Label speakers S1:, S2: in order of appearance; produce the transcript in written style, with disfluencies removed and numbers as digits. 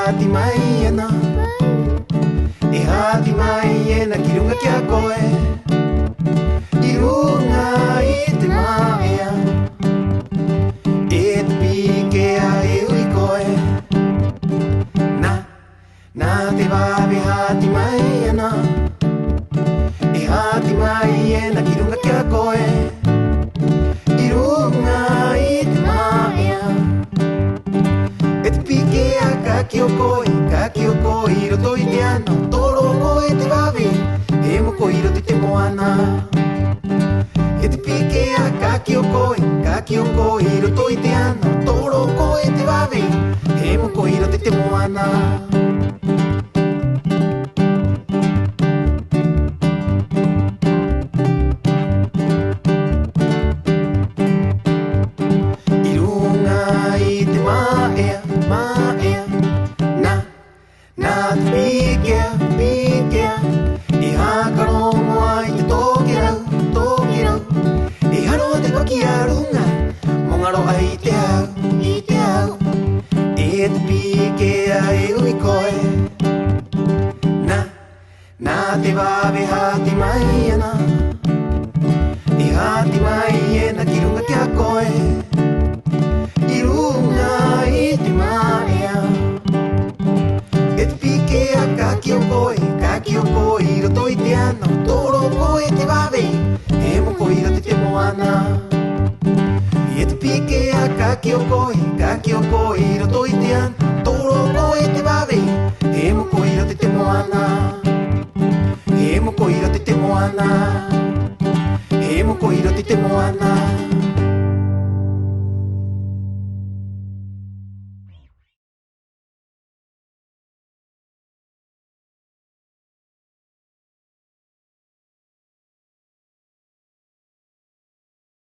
S1: hati mai ana e hati mai ana ki runga kia koe I runga I te maea e te pikea e ui koe na te wawe hati mai ana e hati mai ana ki runga kia koe I runga I te maea e te pikea ka ki o koe I roto I te ana toro koe te wawe e moko I roto I te moana e te pikea ka ki o koe I roto I te ana toro koe te wawe e moko I roto I te moana te wawe hati mai ana I hati mai ana ki runga kia koe I runga I te maea e te pikea ka ki o koe I roto I te ana toro koe te wawe e moko I roto I te moana e te pikea ka ki o koe I roto I te ana toro koe te wawe e moko I roto I te moana e moko I roto I te moana e moko I roto I te moana